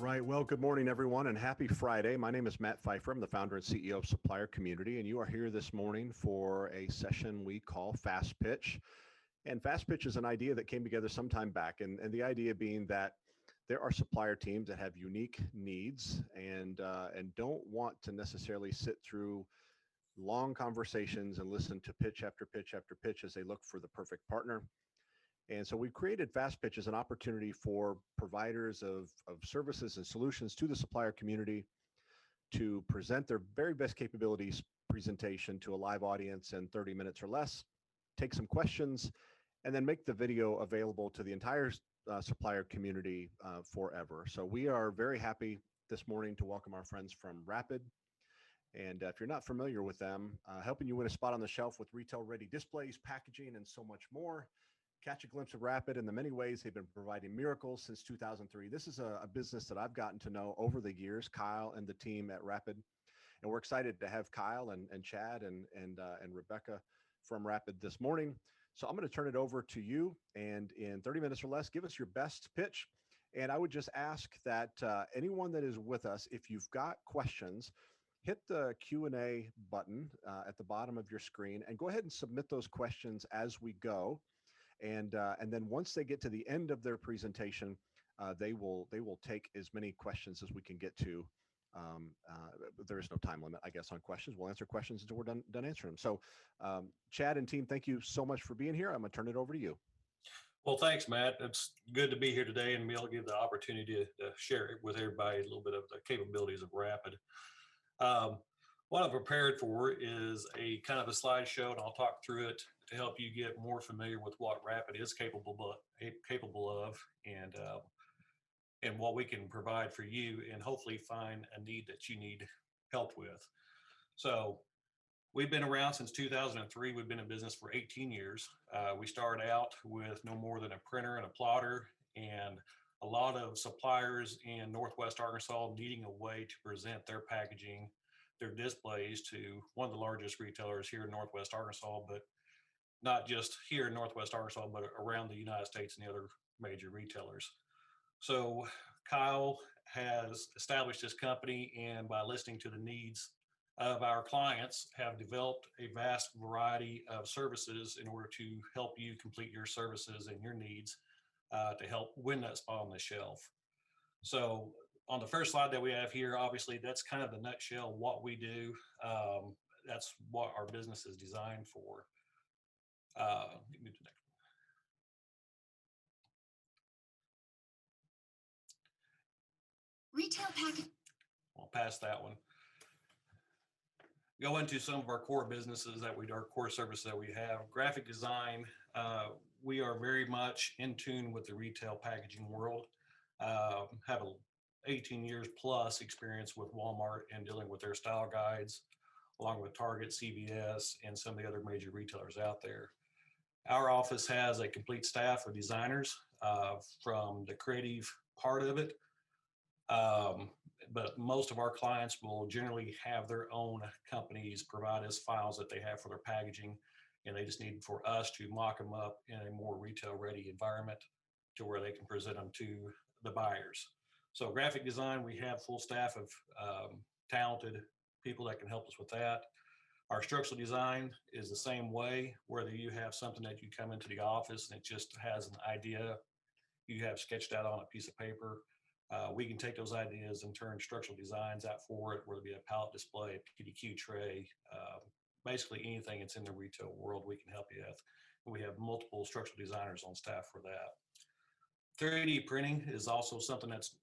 right. Well, good morning, everyone, and happy Friday. My name is Matt Pfeiffer. I'm the founder and CEO of Supplier Community, and you are here this morning for a session we call Fast Pitch. And Fast Pitch is an idea that came together some time back, and the idea being that there are supplier teams that have unique needs and don't want to necessarily sit through long conversations and listen to pitch after pitch after pitch as they look for the perfect partner. And so we've created Fast Pitch as an opportunity for providers of services and solutions to the supplier community to present their very best capabilities presentation to a live audience in 30 minutes or less, take some questions, and then make the video available to the entire supplier community forever. So we are very happy this morning to welcome our friends from Rapid. And if you're not familiar with them, helping you win a spot on the shelf with retail-ready displays, packaging, and so much more. Catch a glimpse of Rapid and the many ways they've been providing miracles since 2003. This is a business that I've gotten to know over the years, Kyle and the team at Rapid. And we're excited to have Kyle and Chad and Rebecca from Rapid this morning. So I'm going to turn it over to you, and in 30 minutes or less, give us your best pitch. And I would just ask that anyone that is with us, if you've got questions, hit the Q&A button at the bottom of your screen and go ahead and submit those questions as we go. And then once they get to the end of their presentation, they will take as many questions as we can get to. There is no time limit, I guess, on questions. We'll answer questions until we're done answering them. So Chad and team, thank you so much for being here. I'm going to turn it over to you. Well, thanks, Matt. It's good to be here today and be able to give the opportunity to share it with everybody a little bit of the capabilities of Rapid. What I've prepared for is a kind of a slideshow, and I'll talk through it to help you get more familiar with what Rapid is capable of, and what we can provide for you, and hopefully find a need that you need help with. So we've been around since 2003. We've been in business for 18 years. We started out with no more than a printer and a plotter, and a lot of suppliers in Northwest Arkansas needing a way to present their packaging, their displays to one of the largest retailers here in Northwest Arkansas, but not just here in Northwest Arkansas, but around the United States and the other major retailers. So Kyle has established this company, and by listening to the needs of our clients, have developed a vast variety of services in order to help you complete your services and your needs to help win that spot on the shelf. So on the first slide that we have here, obviously that's kind of the nutshell what we do. That's what our business is designed for. Move to the next one. Retail package. I'll pass that one. Go into some of our core businesses our core services that we have. Graphic design. We are very much in tune with the retail packaging world. Have 18 years plus experience with Wal-Mart and dealing with their style guides, along with Target, CVS, and some of the other major retailers out there. Our office has a complete staff of designers from the creative part of it. But most of our clients will generally have their own companies provide us files that they have for their packaging, and they just need for us to mock them up in a more retail-ready environment to where they can present them to the buyers. So graphic design, we have full staff of talented people that can help us with that. Our structural design is the same way, whether you have something that you come into the office and it just has an idea you have sketched out on a piece of paper. We can take those ideas and turn structural designs out for it, whether it be a pallet display, a PDQ tray, basically anything that's in the retail world we can help you with. We have multiple structural designers on staff for that. 3D printing is also something that's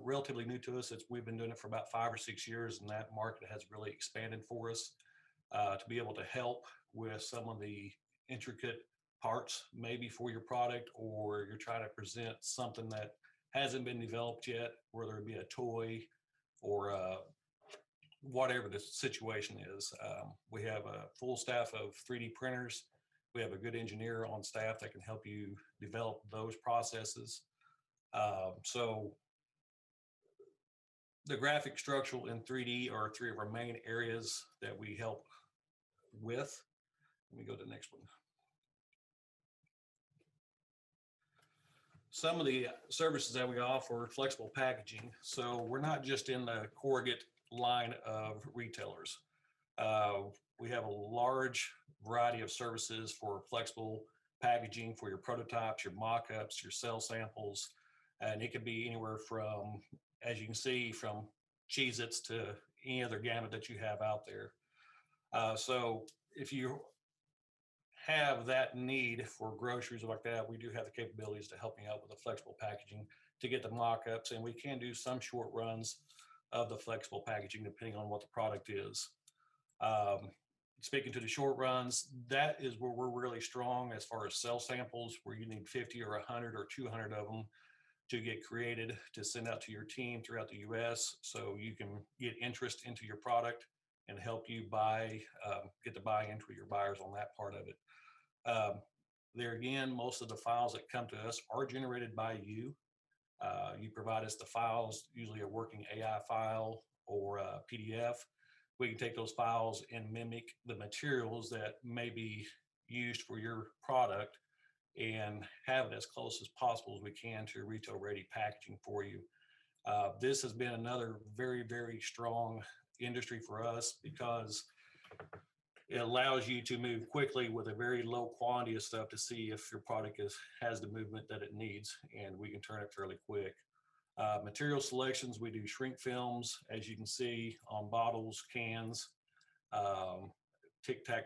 relatively new to us. We've been doing it for about 5 or 6 years, and that market has really expanded for us to be able to help with some of the intricate parts, maybe for your product, or you're trying to present something that hasn't been developed yet, whether it be a toy or whatever the situation is. We have a full staff of 3D printers. We have a good engineer on staff that can help you develop those processes. So the graphic, structural, and 3D are 3 of our main areas that we help with. Let me go to the next one. some of the services that we offer, flexible packaging. So we're not just in the corrugate line of retailers. Uh, we have a large variety of services for flexible packaging for your prototypes, your mock-ups, your cell samples, and it could be anywhere from, as you can see, from Cheez-Its to any other gamut that you have out there. So if you have that need for groceries like that, we do have the capabilities to help you out with the flexible packaging to get the mock-ups, and we can do some short runs of the flexible packaging depending on what the product is. Um, Speaking to the short runs, that is where we're really strong as far as cell samples, where you need 50 or 100 or 200 of them to get created to send out to your team throughout the US so you can get interest into your product and help you buy, get the buy-in to your buyers on that part of it. There again, most of the files that come to us are generated by you. You provide us the files, usually a working AI file or a PDF. We can take those files and mimic the materials that may be used for your product and have it as close as possible as we can to retail ready packaging for you. This has been another very, very strong industry for us because it allows you to move quickly with a very low quantity of stuff to see if your product has the movement that it needs, and we can turn it fairly quick. Material selections, we do shrink films, as you can see on bottles, cans, Tic Tac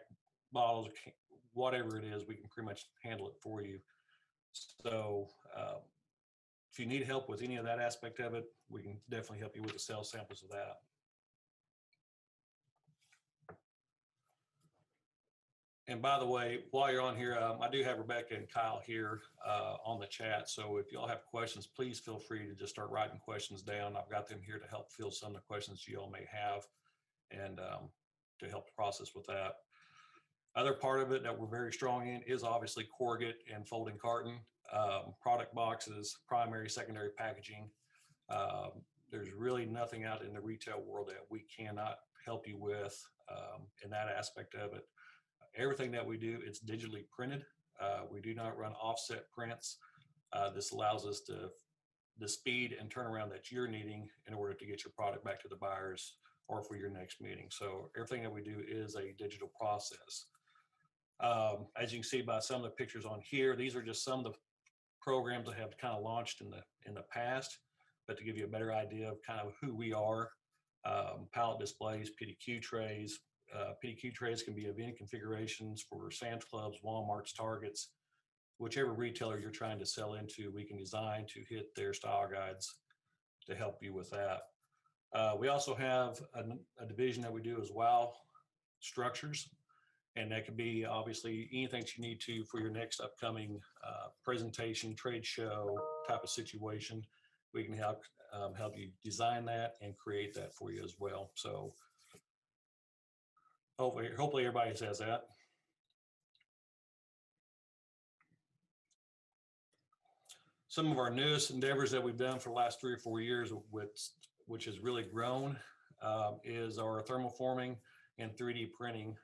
bottles, whatever it is, we can pretty much handle it for you. So if you need help with any of that aspect of it, we can definitely help you with the cell samples of that. And by the way, while you're on here, I do have Rebecca and Kyle here on the chat. So if y'all have questions, please feel free to just start writing questions down. I've got them here to help fill some of the questions you all may have and to help process with that. Other part of it that we're very strong in is obviously corrugate and folding carton, product boxes, primary, secondary packaging. There's really nothing out in the retail world that we cannot help you with in that aspect of it. Everything that we do, it's digitally printed. We do not run offset prints. This allows us to the speed and turnaround that you're needing in order to get your product back to the buyers or for your next meeting. So everything that we do is a digital process. As you can see by some of the pictures on here, these are just some of the programs that have kind of launched in the past, but to give you a better idea of kind of who we are, pallet displays, PDQ trays. PDQ trays can be of any configurations for Sam's Clubs, Walmart's, Targets, whichever retailer you're trying to sell into, we can design to hit their style guides to help you with that. We also have a division that we do as well, structures, and that could be obviously anything that you need to for your next upcoming presentation, trade show type of situation. We can help you design that and create that for you as well. So hopefully everybody says that. Some of our newest endeavors that we've done for the last 3 or 4 years, which has really grown, is our thermoforming and 3D printing.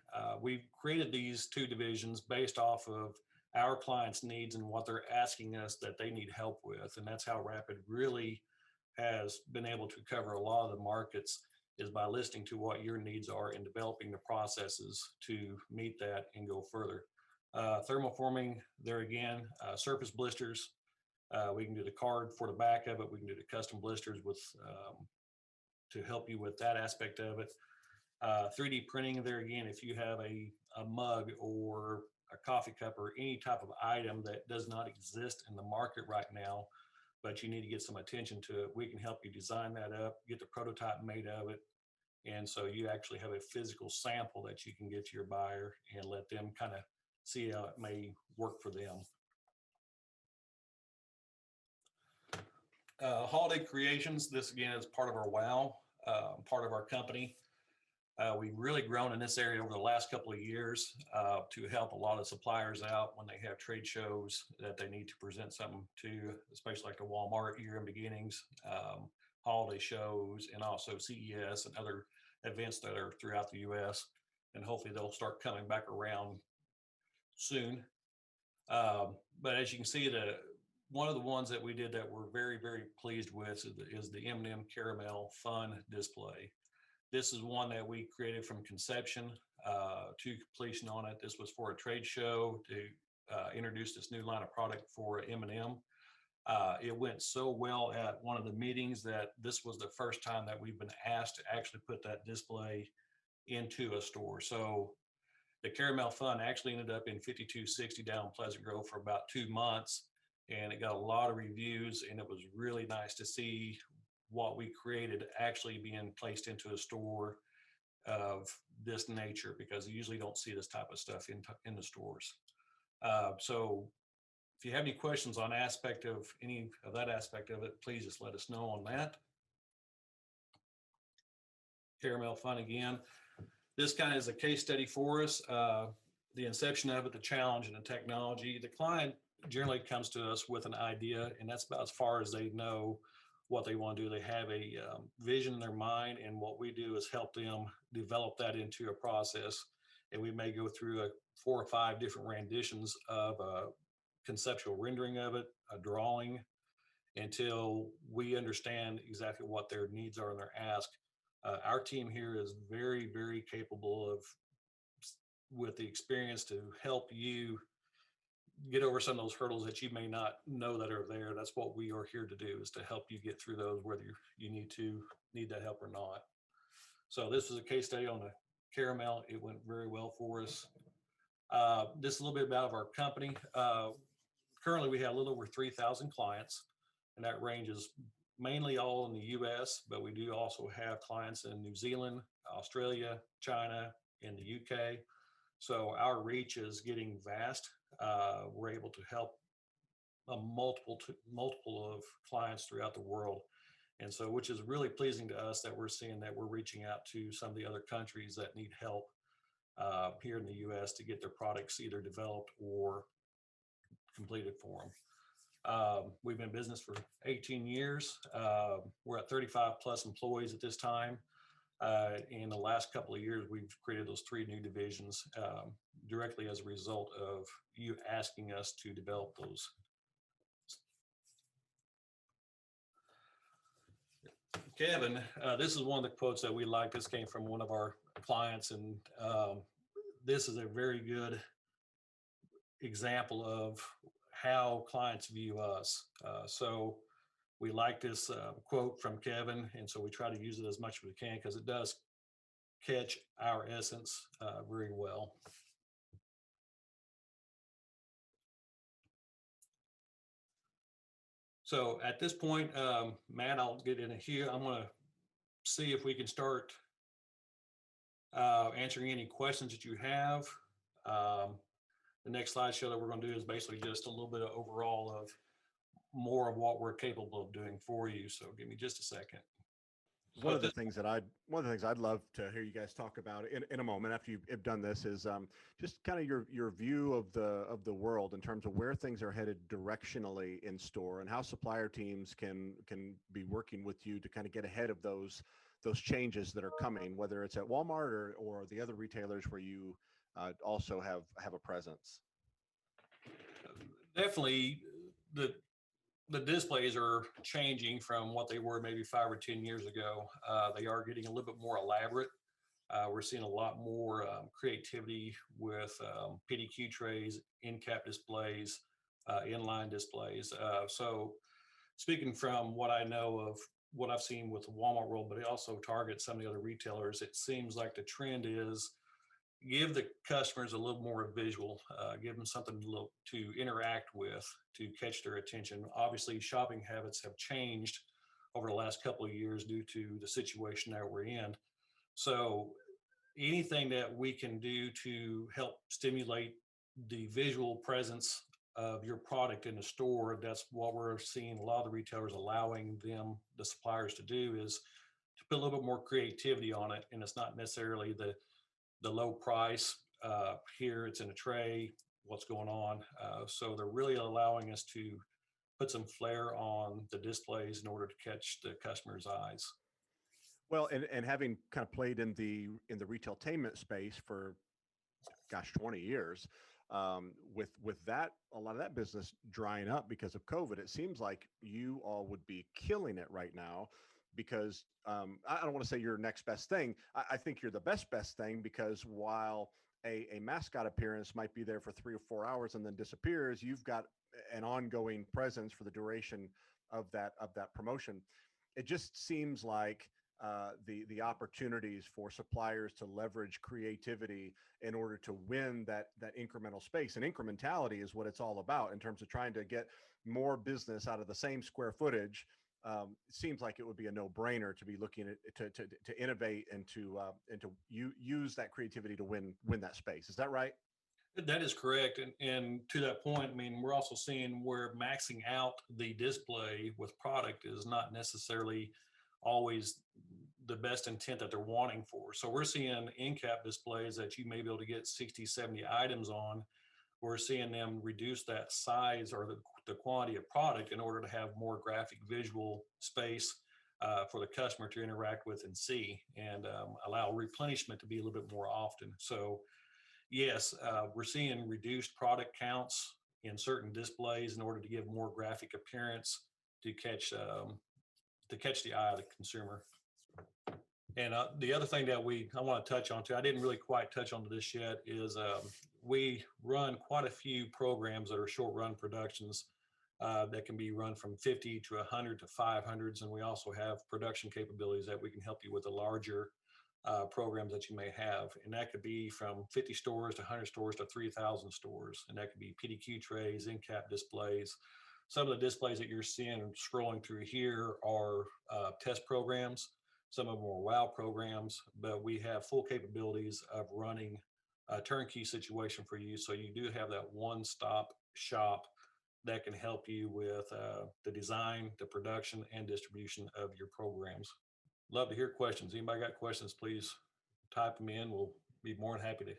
We've created these 2 divisions based off of our clients' needs and what they're asking us that they need help with. And that's how Rapid really has been able to cover a lot of the markets, is by listening to what your needs are and developing the processes to meet that and go further. Thermoforming, there again, surface blisters. We can do the card for the back of it. We can do the custom blisters with to help you with that aspect of it. 3D printing, there again, if you have a mug or a coffee cup or any type of item that does not exist in the market right now, but you need to get some attention to it, we can help you design that up, get the prototype made of it. And so you actually have a physical sample that you can get to your buyer and let them kind of see how it may work for them. Holiday creations, this again is part of our WOW, part of our company. We've really grown in this area over the last couple of years to help a lot of suppliers out when they have trade shows that they need to present something to, especially like the Wal-Mart year-end beginnings, holiday shows, and also CES and other events that are throughout the US. And hopefully they'll start coming back around soon. But as you can see, one of the ones that we did that we're very, very pleased with is the M&M Caramel Fun display. This is one that we created from conception to completion on it. This was for a trade show to introduce this new line of product for M&M. It went so well at one of the meetings that this was the first time that we've been asked to actually put that display into a store. So the Caramel Fun actually ended up in 5260 down Pleasant Grove for about 2 months, and it got a lot of reviews, and it was really nice to see what we created actually being placed into a store of this nature, because you usually don't see this type of stuff in the stores. So if you have any questions on aspect of any of that aspect of it, please just let us know on that. Caramel Fun again. This kind of is a case study for us. The inception of it, the challenge, and the technology. The client generally comes to us with an idea, and that's about as far as they know what they want to do. They have a vision in their mind, and what we do is help them develop that into a process. And we may go through 4 or 5 different renditions of a conceptual rendering of it, a drawing, until we understand exactly what their needs are and their ask. Our team here is very, very capable of, with the experience, to help you get over some of those hurdles that you may not know that are there. That's what we are here to do, is to help you get through those, whether you need that help or not. So this was a case study on the caramel. It went very well for us. This is a little bit about our company. Currently, we have a little over 3,000 clients, and that ranges mainly all in the US, but we do also have clients in New Zealand, Australia, China, and the UK. So our reach is getting vast. We're able to help a multiple of clients throughout the world. And so, which is really pleasing to us, that we're seeing that we're reaching out to some of the other countries that need help here in the US to get their products either developed or completed for them. We've been in business for 18 years. We're at 35 plus employees at this time. In the last couple of years, we've created those 3 new divisions directly as a result of you asking us to develop those. Kevin, this is one of the quotes that we like. This came from one of our clients, and this is a very good example of how clients view us. So we like this quote from Kevin, and so we try to use it as much as we can, because it does catch our essence very well. So at this point, Matt, I'll get in here. I'm going to see if we can start answering any questions that you have. The next slideshow that we're going to do is basically just a little bit of overall of more of what we're capable of doing for you. So give me just a second. One of the things I'd love to hear you guys talk about in a moment after you've done this is just kind of your view of the world in terms of where things are headed directionally in store, and how supplier teams can be working with you to kind of get ahead of those changes that are coming, whether it's at Walmart or the other retailers where you also have a presence. Definitely, the displays are changing from what they were maybe 5 or 10 years ago. They are getting a little bit more elaborate. We're seeing a lot more creativity with PDQ trays, end cap displays, inline displays. So speaking from what I know of what I've seen with the Walmart world, but it also targets some of the other retailers, it seems like the trend is give the customers a little more visual, give them something to interact with, to catch their attention. Obviously, shopping habits have changed over the last couple of years due to the situation that we're in. So anything that we can do to help stimulate the visual presence of your product in the store, that's what we're seeing a lot of the retailers allowing them, the suppliers, to do, is to put a little bit more creativity on it. And it's not necessarily the low price. Here it's in a tray, what's going on. So they're really allowing us to put some flair on the displays in order to catch the customer's eyes. Well, and having kind of played in the retailtainment space for 20 years, With that, a lot of that business drying up because of COVID, it seems like you all would be killing it right now because I don't want to say you're next best thing. I think you're the best thing because while a mascot appearance might be there for 3 or 4 hours and then disappears, you've got an ongoing presence for the duration of that promotion. It just seems like the opportunities for suppliers to leverage creativity in order to win that incremental space, and incrementality is what it's all about in terms of trying to get more business out of the same square footage. It seems like it would be a no-brainer to be looking at to innovate and to use that creativity to win that space. Is that right? That is correct. And to that point, I mean, we're also seeing where maxing out the display with product is not necessarily always the best intent that they're wanting for. So we're seeing end cap displays that you may be able to get 60, 70 items on. We're seeing them reduce that size or the quantity of product in order to have more graphic visual space for the customer to interact with and see, and allow replenishment to be a little bit more often. So yes, we're seeing reduced product counts in certain displays in order to give more graphic appearance to catch the eye of the consumer. And the other thing that I want to touch on too, I didn't really quite touch on this yet, is we run quite a few programs that are short run productions that can be run from 50 to 100 to 500s, and we also have production capabilities that we can help you with the larger programs that you may have, and that could be from 50 stores to 100 stores to 3,000 stores, and that could be PDQ trays, end cap displays. Some of the displays that you're seeing and scrolling through here are test programs. Some of them are WOW programs, but we have full capabilities of running a turnkey situation for you. So you do have that one-stop shop that can help you with the design, the production, and distribution of your programs. Love to hear questions. Anybody got questions, please type them in. We'll be more than happy to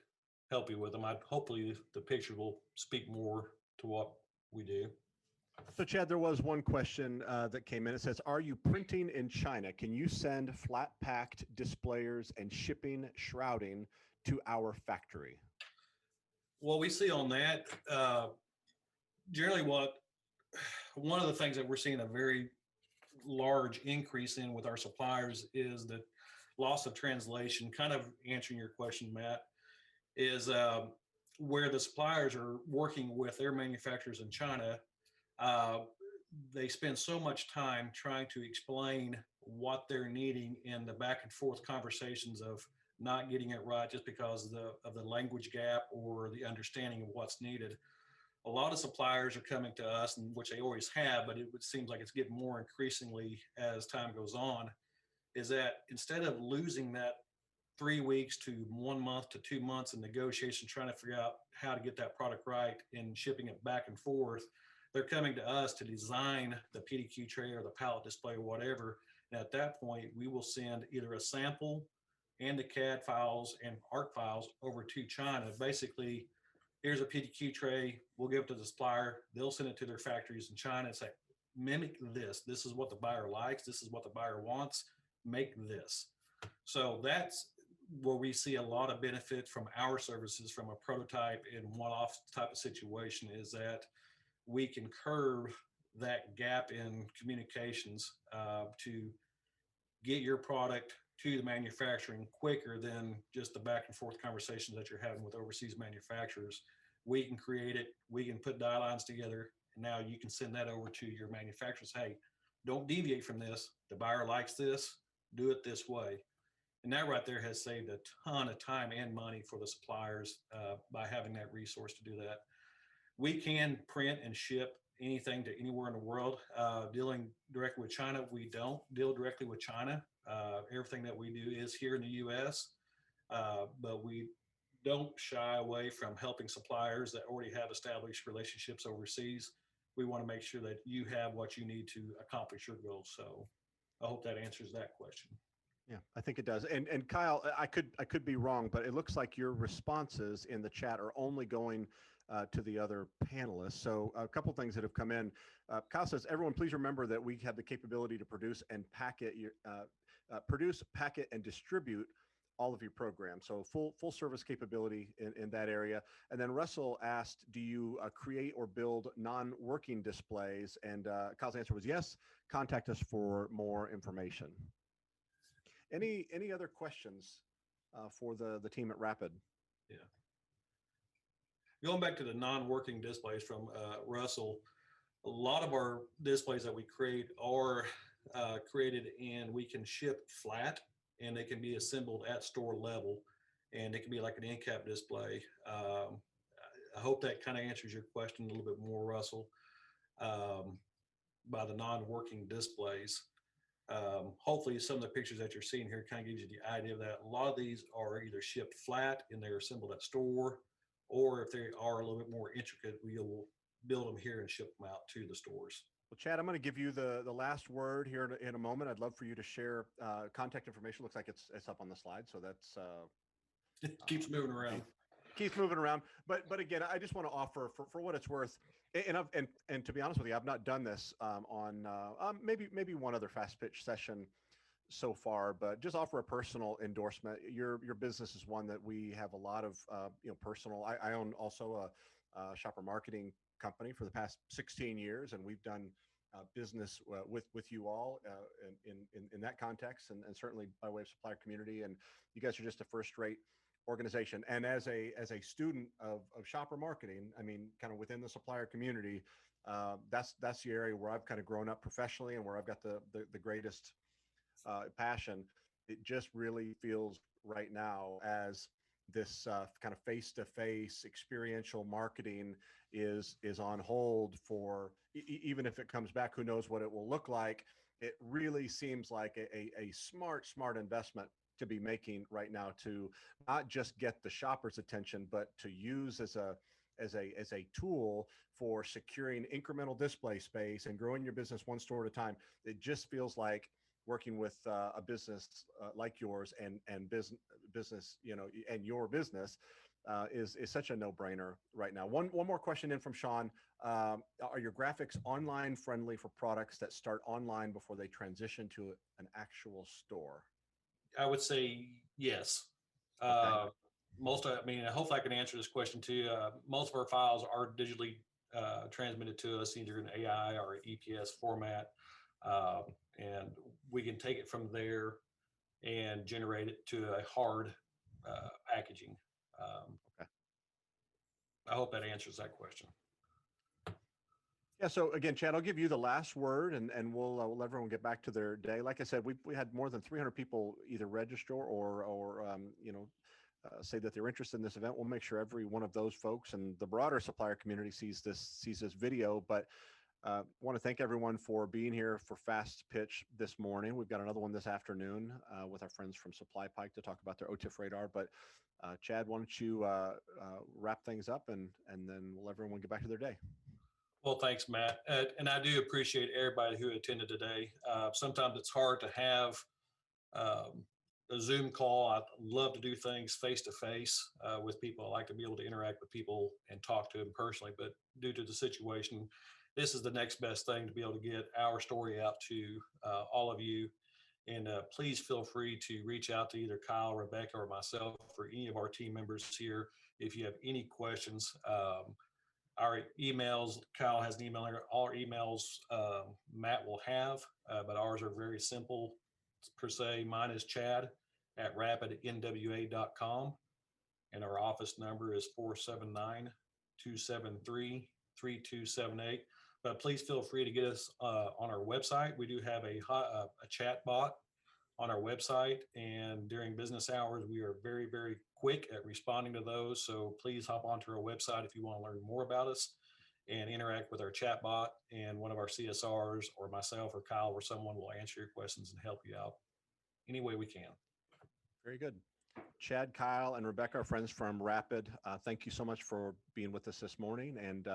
help you with them. Hopefully the picture will speak more to what we do. So, Chad, there was one question that came in. It says, "Are you printing in China? Can you send flat packed displayers and shipping shrouding to our factory?" What we see on that, generally, one of the things that we're seeing a very large increase in with our suppliers is the loss of translation. Kind of answering your question, Matt, is where the suppliers are working with their manufacturers in China. They spend so much time trying to explain what they're needing in the back and forth conversations of not getting it right just because of the language gap or the understanding of what's needed. A lot of suppliers are coming to us, and which they always have, but it seems like it's getting more increasingly as time goes on, is that instead of losing that 3 weeks to 1 month to 2 months in negotiation trying to figure out how to get that product right and shipping it back and forth, they're coming to us to design the PDQ tray or the pallet display or whatever. And at that point, we will send either a sample and the CAD files and ARC files over to China. Basically, here's a PDQ tray. We'll give it to the supplier. They'll send it to their factories in China and say, mimic this. This is what the buyer likes. This is what the buyer wants. Make this. So that's where we see a lot of benefit from our services from a prototype and one-off type of situation, is that we can curve that gap in communications to get your product to the manufacturing quicker than just the back and forth conversations that you're having with overseas manufacturers. We can create it. We can put die lines together. And now you can send that over to your manufacturers. Hey, don't deviate from this. The buyer likes this. Do it this way. And that right there has saved a ton of time and money for the suppliers by having that resource to do that. We can print and ship anything to anywhere in the world. Dealing directly with China, we don't deal directly with China. Everything that we do is here in the U.S., but we don't shy away from helping suppliers that already have established relationships overseas. We want to make sure that you have what you need to accomplish your goals. So I hope that answers that question. Yeah, I think it does. And Kyle, I could be wrong, but it looks like your responses in the chat are only going to the other panelists. So a couple things that have come in. Kyle says, "Everyone, please remember that we have the capability to produce, packet, and distribute all of your programs. So full service capability in that area. And then Russell asked, do you create or build non-working displays? And Kyle's answer was yes. Contact us for more information. Any other questions for the team at Rapid? Yeah. Going back to the non-working displays from Russell, a lot of our displays that we create are created and we can ship flat, and they can be assembled at store level, and it can be like an end cap display. I hope that kind of answers your question a little bit more, Russell, by the non-working displays. Hopefully some of the pictures that you're seeing here kind of gives you the idea of that. A lot of these are either shipped flat and they're assembled at store, or if they are a little bit more intricate, we will build them here and ship them out to the stores. Well, Chad, I'm going to give you the last word here in a moment. I'd love for you to share contact information. Looks like it's up on the slide, so that's it keeps moving around. Keeps moving around. But again, I just want to offer for what it's worth. And to be honest with you, I've not done this on maybe one other fast pitch session so far, but just offer a personal endorsement. Your business is one that we have a lot of personal. I own also a shopper marketing company for the past 16 years, and we've done business with you all in that context, and certainly by way of Supplier Community. And you guys are just a first-rate organization. And as a student of shopper marketing, I mean, kind of within the Supplier Community, that's the area where I've kind of grown up professionally and where I've got the greatest passion. It just really feels right now as this kind of face-to-face experiential marketing is on hold for even if it comes back, who knows what it will look like. It really seems like a smart investment to be making right now to not just get the shopper's attention, but to use as a tool for securing incremental display space and growing your business one store at a time. It just feels like working with a business like yours and business, and your business is such a no-brainer right now. One more question in from Sean. Are your graphics online friendly for products that start online before they transition to an actual store? I would say yes. Okay. Hopefully I can answer this question too. Most of our files are digitally transmitted to us either in AI or EPS format. And we can take it from there and generate it to a hard packaging. Okay. I hope that answers that question. Yeah. So again, Chad, I'll give you the last word, and we'll let everyone get back to their day. Like I said, we had more than 300 people either register or say that they're interested in this event. We'll make sure every one of those folks and the broader supplier community sees this video. But want to thank everyone for being here for Fast Pitch this morning. We've got another one this afternoon with our friends from Supply Pike to talk about their OTIF radar. But Chad, why don't you wrap things up and then we'll let everyone get back to their day. Well, thanks, Matt. And I do appreciate everybody who attended today. Sometimes it's hard to have a Zoom call. I love to do things face-to-face with people. I like to be able to interact with people and talk to them personally. But due to the situation, this is the next best thing to be able to get our story out to all of you. And please feel free to reach out to either Kyle, Rebecca, or myself, or any of our team members here if you have any questions. Our emails, Kyle has an email here. All our emails Matt will have, but ours are very simple per se. Mine is chad@rapidnwa.com, and our office number is 479-273-3278. But please feel free to get us on our website. We do have a chat bot on our website, and during business hours, we are very, very quick at responding to those. So please hop onto our website if you want to learn more about us and interact with our chat bot, and one of our CSRs or myself or Kyle or someone will answer your questions and help you out any way we can. Very good. Chad, Kyle, and Rebecca, our friends from Rapid, thank you so much for being with us this morning, and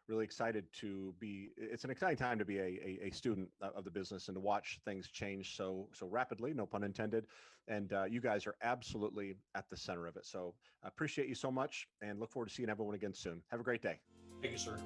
really excited to be. It's an exciting time to be a student of the business and to watch things change so rapidly, no pun intended. And you guys are absolutely at the center of it. So I appreciate you so much and look forward to seeing everyone again soon. Have a great day. Thank you, sir.